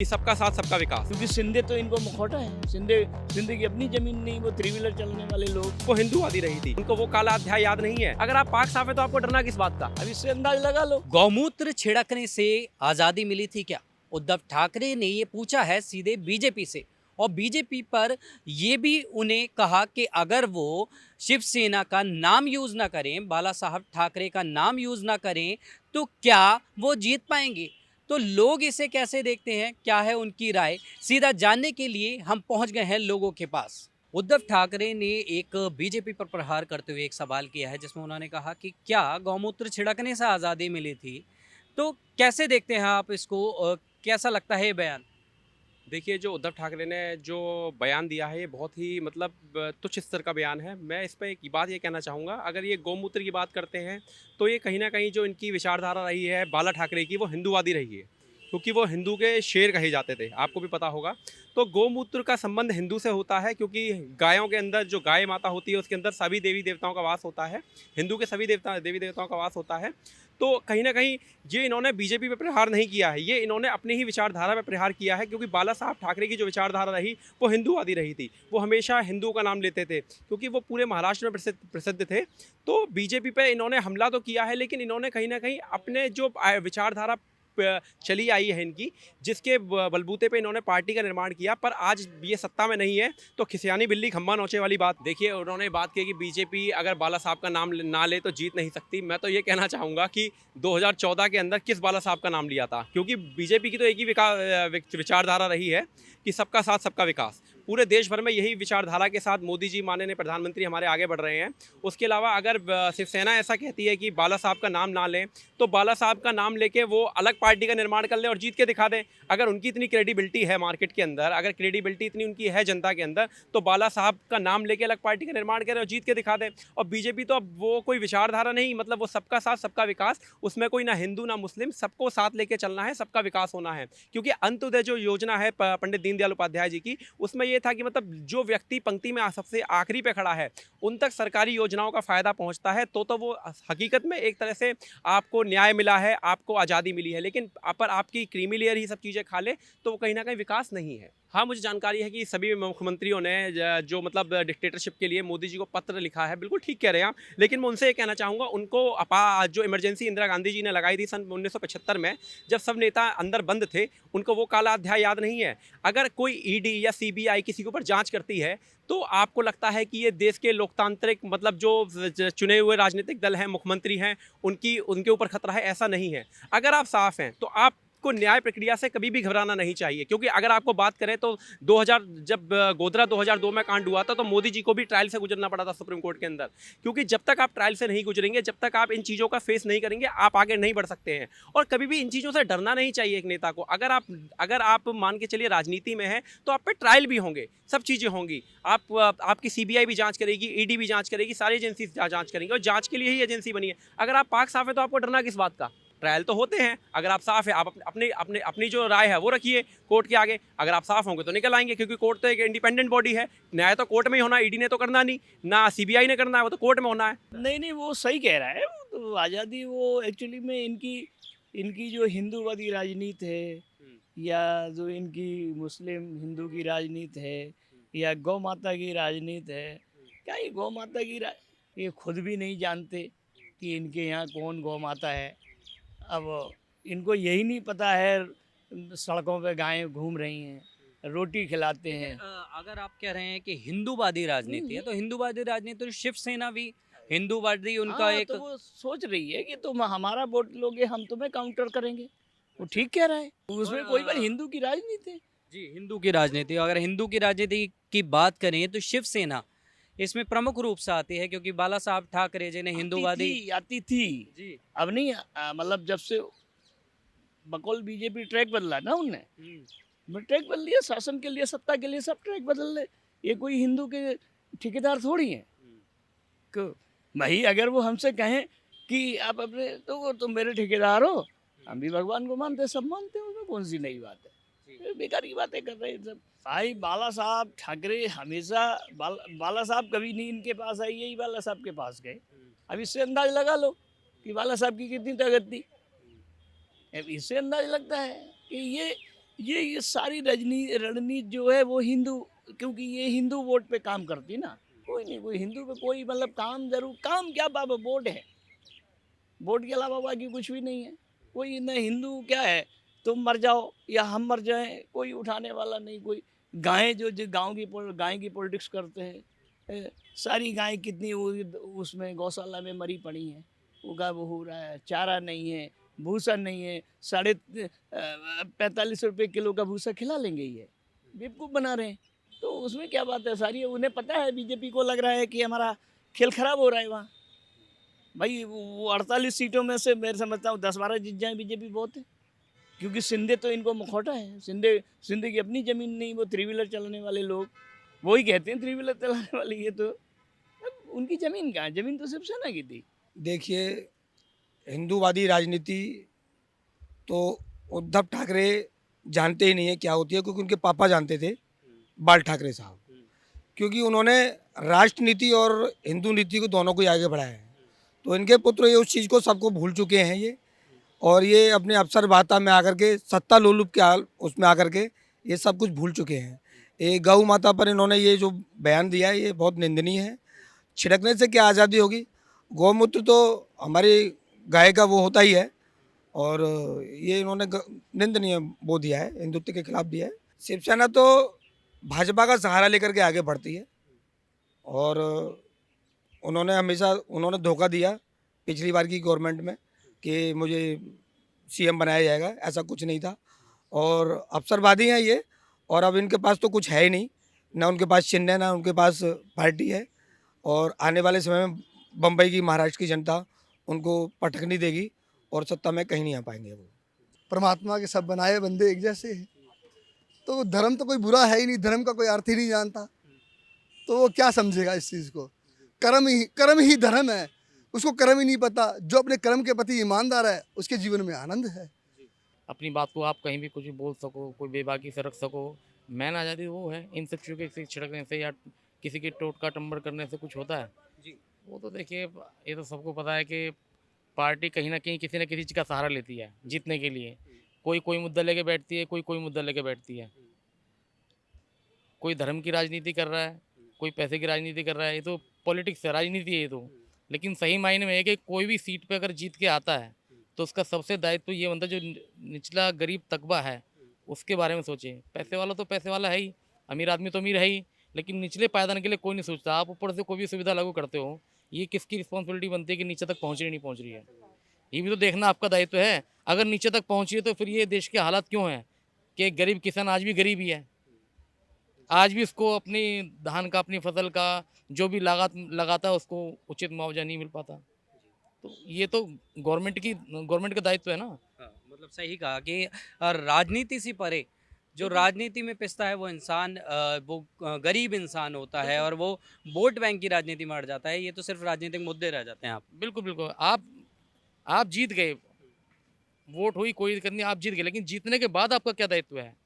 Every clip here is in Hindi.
कि सबका साथ सबका विकास। क्योंकि सिंधे तो इनको मुखौटा है। सिंधे की अपनी जमीन नहीं, वो थ्री व्हीलर चलने वाले लोग। वो हिंदूवादी रही थी, उनको वो काला अध्याय याद नहीं है। अगर आप पाक साफ है तो आपको डरना किस बात का? अब इससे अंदाज लगा लो। गौमूत्र छिड़कने से आजादी मिली थी क्या? उद्धव ठाकरे ने ये पूछा है सीधे बीजेपी से, और बीजेपी पर ये भी उन्हें कहा कि अगर वो शिवसेना का नाम यूज ना करें, बाला साहब ठाकरे का नाम यूज ना करें, तो क्या वो जीत पाएंगे? तो लोग इसे कैसे देखते हैं, क्या है उनकी राय, सीधा जानने के लिए हम पहुंच गए हैं लोगों के पास। उद्धव ठाकरे ने एक बीजेपी पर प्रहार करते हुए एक सवाल किया है, जिसमें उन्होंने कहा कि क्या गौमूत्र छिड़कने से आज़ादी मिली थी? तो कैसे देखते हैं आप इसको? कैसा लगता है ये बयान? देखिए, जो उद्धव ठाकरे ने जो बयान दिया है ये बहुत ही मतलब तुच्छ स्तर का बयान है। मैं इस पे एक बात ये कहना चाहूँगा, अगर ये गौमूत्र की बात करते हैं तो ये कहीं न कहीं जो इनकी विचारधारा रही है बाला ठाकरे की, वो हिंदूवादी रही है, क्योंकि वो हिंदू के शेर कहे जाते थे, आपको भी पता होगा। तो गौमूत्र का संबंध हिंदू से होता है, क्योंकि गायों के अंदर जो गाय माता होती है उसके अंदर सभी देवी देवताओं का वास होता है, हिंदू के सभी देवी देवताओं का वास होता है। तो कहीं न कहीं ये इन्होंने बीजेपी पे प्रहार नहीं किया है, ये इन्होंने अपनी ही विचारधारा पे प्रहार किया है, क्योंकि बाला साहब ठाकरे की जो विचारधारा रही वो हिंदूवादी रही थी। वो हमेशा हिंदू का नाम लेते थे, क्योंकि वो पूरे महाराष्ट्र में प्रसिद्ध थे। तो बीजेपी पे इन्होंने हमला तो किया है, लेकिन इन्होंने कहीं न कहीं अपने जो विचारधारा चली आई है इनकी, जिसके बलबूते पे इन्होंने पार्टी का निर्माण किया, पर आज ये सत्ता में नहीं है तो खिसियानी बिल्ली खम्मा नोचे वाली बात। देखिए, उन्होंने बात की कि बीजेपी अगर बाला साहब का नाम ना ले तो जीत नहीं सकती। मैं तो ये कहना चाहूँगा कि 2014 के अंदर किस बाला साहब का नाम लिया था, क्योंकि बीजेपी की तो एक ही विचारधारा रही है कि सबका साथ सबका विकास। पूरे देश भर में यही विचारधारा के साथ मोदी जी माननीय प्रधानमंत्री हमारे आगे बढ़ रहे हैं। उसके अलावा अगर शिवसेना ऐसा कहती है कि बाला साहब का नाम ना लें, तो बाला साहब का नाम लेके वो अलग पार्टी का निर्माण कर लें और जीत के दिखा दें। अगर उनकी इतनी क्रेडिबिलिटी है मार्केट के अंदर, अगर क्रेडिबिलिटी इतनी उनकी है जनता के अंदर, तो बाला साहब का नाम लेके अलग पार्टी का निर्माण करें और जीत के दिखा दें। और बीजेपी तो अब वो कोई विचारधारा नहीं, मतलब वो सबका साथ सबका विकास, उसमें कोई ना हिंदू ना मुस्लिम, सबको साथ लेके चलना है, सबका विकास होना है। क्योंकि अंत्योदय जो योजना है पंडित दीनदयाल उपाध्याय जी की, उसमें ये था कि मतलब जो व्यक्ति पंक्ति में सबसे आखिरी पे खड़ा है उन तक सरकारी योजनाओं का फायदा पहुंचता है, तो वो हकीकत में एक तरह से आपको न्याय मिला है, आपको आज़ादी मिली है। लेकिन पर आपकी क्रीमी लेयर ही सब चीज़ें खा ले तो वो कहीं ना कहीं विकास नहीं है। हाँ, मुझे जानकारी है कि सभी मुख्यमंत्रियों ने जो मतलब डिक्टेटरशिप के लिए मोदी जी को पत्र लिखा है, बिल्कुल ठीक कह रहे हैं आप। लेकिन मैं उनसे ये कहना चाहूँगा, उनको जो इमरजेंसी इंदिरा गांधी जी ने लगाई थी सन 1975 में, जब सब नेता अंदर बंद थे, उनको वो काला अध्याय याद नहीं है। अगर कोई ईडी या सीबीआई किसी के ऊपर जांच करती है तो आपको लगता है कि ये देश के लोकतांत्रिक मतलब जो चुने हुए राजनीतिक दल हैं, मुख्यमंत्री हैं, उनके ऊपर खतरा है? ऐसा नहीं है। अगर आप साफ हैं तो आपको न्याय प्रक्रिया से कभी भी घबराना नहीं चाहिए, क्योंकि अगर आपको बात करें तो 2000 जब गोधरा 2002 में कांड हुआ था तो मोदी जी को भी ट्रायल से गुजरना पड़ा था सुप्रीम कोर्ट के अंदर, क्योंकि जब तक आप ट्रायल से नहीं गुजरेंगे, जब तक आप इन चीज़ों का फेस नहीं करेंगे, आप आगे नहीं बढ़ सकते हैं। और कभी भी इन चीज़ों से डरना नहीं चाहिए एक नेता को। अगर आप मान के चलिए राजनीति में हैं तो आप पे ट्रायल भी होंगे, सब चीज़ें होंगी। आपकी सीबीआई भी जांच करेगी, ईडी भी जांच करेगी, सारी एजेंसी जांच करेंगी, और जांच के लिए ही एजेंसी बनी है। अगर आप पाक साफ है तो आपको डरना किस बात का? ट्रायल तो होते हैं। अगर आप साफ है, आप अपनी जो राय है वो रखिए कोर्ट के आगे। अगर आप साफ होंगे तो निकल आएंगे, क्योंकि कोर्ट तो एक इंडिपेंडेंट बॉडी है। न्याय तो कोर्ट में ही होना है, ईडी ने तो करना नहीं, ना सीबीआई ने करना है, वो तो कोर्ट में होना है। नहीं, वो सही कह रहा है। वो तो आज़ादी, वो एक्चुअली में इनकी जो हिंदूवादी राजनीति है, या जो इनकी मुस्लिम हिंदू की राजनीति है, या गौ माता की राजनीति है, क्या ये गौ माता ये खुद भी नहीं जानते कि इनके यहाँ कौन गौ माता है। अब इनको यही नहीं पता है, सड़कों पे गायें घूम रही हैं, रोटी खिलाते हैं। अगर आप कह रहे हैं कि हिंदूवादी राजनीति है, तो हिंदूवादी राजनीति तो शिवसेना भी हिंदूवादी उनका हाँ, एक। तो वो सोच रही है कि तुम हमारा वोट लोगे, हम तुम्हें काउंटर करेंगे। वो ठीक कह रहा है, उसमें कोई बात, हिंदू की राजनीति है। जी, हिंदू की राजनीति, अगर हिंदू की राजनीति की बात करें तो शिवसेना इसमें प्रमुख रूप से आती है, क्योंकि बाला साहब ठाकरे जी ने हिंदूवादी। आती थी। जी। अब नहीं, मतलब जब से बकौल बीजेपी ट्रैक बदला ना उनने, ट्रैक बदल लिया, शासन के लिए, सत्ता के लिए, सब ट्रैक बदल ले। ये कोई हिंदू के ठेकेदार थोड़ी हैं। भाई अगर वो हमसे कहें कि आप अपने, तो वो तुम मेरे ठेकेदार हो, हम भी भगवान को मानते हैं, सब मानते हैं, उसमें कौन सी नई बात है? बेकार की बातें कर रहे हैं सब। भाई बाला साहब ठाकरे हमेशा बाला साहब कभी नहीं इनके पास आई, यही बाला साहब के पास गए। अब इससे अंदाज लगा लो कि बाला साहब की कितनी ताकत थी। अब इससे अंदाज लगता है कि ये सारी रणनीति जो है वो हिंदू, क्योंकि ये हिंदू वोट पे काम करती है ना। कोई नहीं, कोई हिंदू पे कोई मतलब काम जरूर, काम क्या बाबा, वोट है, वोट के अलावा बाकी कुछ भी नहीं है। कोई न हिंदू क्या है, तुम मर जाओ या हम मर जाएं, कोई उठाने वाला नहीं। कोई गायें जो गाय की पॉलिटिक्स करते हैं, सारी गाय कितनी उसमें गौशाला में मरी पड़ी हैं, उगा वो हो रहा है, चारा नहीं है, भूसा नहीं है, 45 रुपये किलो का भूसा खिला लेंगे, ये बेवकूफ़ बना रहे हैं। तो उसमें क्या बात है सारी, उन्हें पता है, बीजेपी को लग रहा है कि हमारा खेल खराब हो रहा है वहाँ। भाई वो 48 सीटों में से मैं समझता हूँ 10-12 जीत जाए बीजेपी बहुत है, क्योंकि सिंधे तो इनको मुखौटा है। सिंधे की अपनी ज़मीन नहीं, वो 3 व्हीलर चलाने वाले लोग वही कहते हैं 3 व्हीलर चलाने वाले, ये तो अब उनकी ज़मीन कहाँ है, ज़मीन तो शिवसेना की थी। देखिए, हिंदूवादी राजनीति तो उद्धव ठाकरे जानते ही नहीं है क्या होती है, क्योंकि उनके पापा जानते थे, बाल ठाकरे साहब, क्योंकि उन्होंने राष्ट्रनीति और हिंदू नीति को दोनों को ही आगे बढ़ाया है। तो इनके पुत्र ये उस चीज़ को सबको भूल चुके हैं ये, और ये अपने अवसर वार्ता में आकर के, सत्ता लोलुप के हाल उसमें आकर के ये सब कुछ भूल चुके हैं। ये गौ माता पर इन्होंने ये जो बयान दिया है ये बहुत निंदनीय है। छिड़कने से क्या आज़ादी होगी? गौमूत्र तो हमारी गाय का वो होता ही है, और ये इन्होंने निंदनीय वो दिया है, हिंदुत्व के खिलाफ दिया है। शिवसेना तो भाजपा का सहारा लेकर के आगे बढ़ती है, और उन्होंने धोखा दिया पिछली बार की गवर्नमेंट में कि मुझे सीएम बनाया जाएगा, ऐसा कुछ नहीं था, और अवसरवादी हैं ये। और अब इनके पास तो कुछ है ही नहीं, ना उनके पास चिन्ह है, ना उनके पास पार्टी है, और आने वाले समय में बम्बई की, महाराष्ट्र की जनता उनको पटकनी देगी, और सत्ता में कहीं नहीं आ पाएंगे वो। परमात्मा के सब बनाए बंदे एक जैसे हैं, तो धर्म तो कोई बुरा है ही नहीं, धर्म का कोई अर्थ ही नहीं जानता, तो वो क्या समझेगा इस चीज़ को। कर्म ही धर्म है, उसको कर्म ही नहीं पता। जो अपने कर्म के प्रति ईमानदार है उसके जीवन में आनंद है। अपनी बात को आप कहीं भी कुछ भी बोल सको, कोई बेबाकी से रख सको, मैन आज़ादी वो है। इन सब चीज़ों के छिड़कने से या किसी की टोटका टंबर करने से कुछ होता है जी। वो तो देखिए, ये तो सबको पता है कि पार्टी कहीं ना कहीं किसी न किसी चीज़ का सहारा लेती है जीतने के लिए। कोई मुद्दा लेके बैठती है, कोई मुद्दा लेके बैठती है। कोई धर्म की राजनीति कर रहा है, कोई पैसे की राजनीति कर रहा है। ये तो पॉलिटिक्स है, राजनीति है ये तो। लेकिन सही मायने में है कि कोई भी सीट पे अगर जीत के आता है तो उसका सबसे दायित्व ये बनता है, जो निचला गरीब तबका है उसके बारे में सोचे। पैसे वाला तो पैसे वाला है ही, अमीर आदमी तो अमीर है ही, लेकिन निचले पायदान के लिए कोई नहीं सोचता। आप ऊपर से कोई भी सुविधा लागू करते हो, ये किसकी रिस्पॉन्सिबिलिटी बनती है कि नीचे तक पहुँच रही नहीं पहुँच रही है? ये भी तो देखना आपका दायित्व है। अगर नीचे तक पहुँची है तो फिर ये देश के हालात क्यों हैं कि गरीब किसान आज भी गरीब ही है, आज भी उसको अपनी धान का, अपनी फसल का जो भी लागत लगाता है उसको उचित मुआवजा नहीं मिल पाता। तो ये तो गवर्नमेंट का दायित्व है ना। हाँ, मतलब सही कहा कि राजनीति से परे जो राजनीति में पिसता है वो इंसान वो गरीब इंसान होता है, और वो वोट बैंक की राजनीति में अड़ जाता है। ये तो सिर्फ राजनीतिक मुद्दे रह जाते हैं। आप बिल्कुल बिल्कुल, आप जीत गए, वोट हुई कोई दिक्कत नहीं, आप जीत गए, लेकिन जीतने के बाद आपका क्या दायित्व है?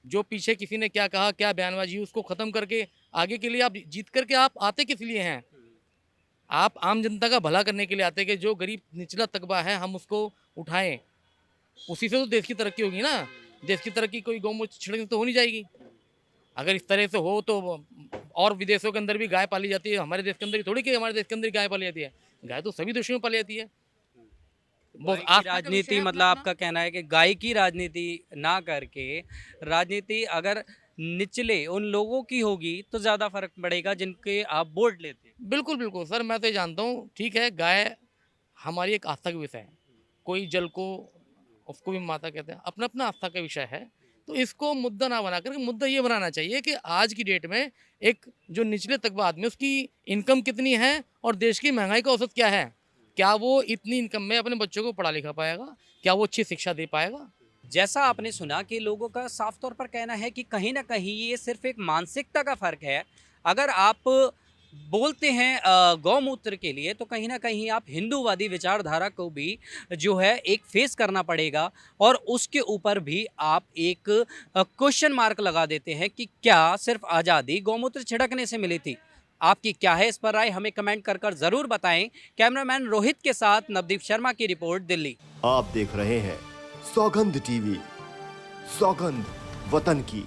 जो पीछे किसी ने क्या कहा, क्या बयानबाजी, उसको ख़त्म करके आगे के लिए आप जीत करके आप आते किस लिए हैं? आप आम जनता का भला करने के लिए आते हैं कि जो गरीब निचला तबका है हम उसको उठाएं। उसी से तो देश की तरक्की होगी ना। देश की तरक्की कोई गौमूत्र छिड़कने से तो हो नहीं जाएगी। अगर इस तरह से हो तो और विदेशों के अंदर भी गाय पाली जाती है, हमारे देश के अंदर ही थोड़ी कि हमारे देश के अंदर ही गाय पाली जाती है। गाय तो सभी देशों में पाली जाती है। गाय की राजनीति, मतलब आपका कहना है कि गाय की राजनीति ना करके राजनीति अगर निचले उन लोगों की होगी तो ज़्यादा फर्क पड़ेगा जिनके आप वोट लेते हैं। बिल्कुल बिल्कुल सर, मैं तो ये जानता हूँ, ठीक है, गाय हमारी एक आस्था का विषय है। कोई जल को, उसको भी माता कहते हैं, अपना अपना आस्था का विषय है। तो इसको मुद्दा ना बना करके मुद्दा ये बनाना चाहिए कि आज की डेट में एक जो निचले तबका आदमी, उसकी इनकम कितनी है और देश की महंगाई का औसत क्या है। क्या वो इतनी इनकम में अपने बच्चों को पढ़ा लिखा पाएगा? क्या वो अच्छी शिक्षा दे पाएगा? जैसा आपने सुना कि लोगों का साफ तौर पर कहना है कि कहीं ना कहीं ये सिर्फ एक मानसिकता का फ़र्क है। अगर आप बोलते हैं गौमूत्र के लिए, तो कहीं ना कहीं आप हिंदूवादी विचारधारा को भी जो है एक फेस करना पड़ेगा, और उसके ऊपर भी आप एक क्वेश्चन मार्क लगा देते हैं कि क्या सिर्फ आज़ादी गौमूत्र छिड़कने से मिली थी। आपकी क्या है इस पर राय, हमें कमेंट कर ज़रूर बताएं। कैमरामैन रोहित के साथ नवदीप शर्मा की रिपोर्ट, दिल्ली। आप देख रहे हैं सौगंध टीवी। सौगंध वतन की।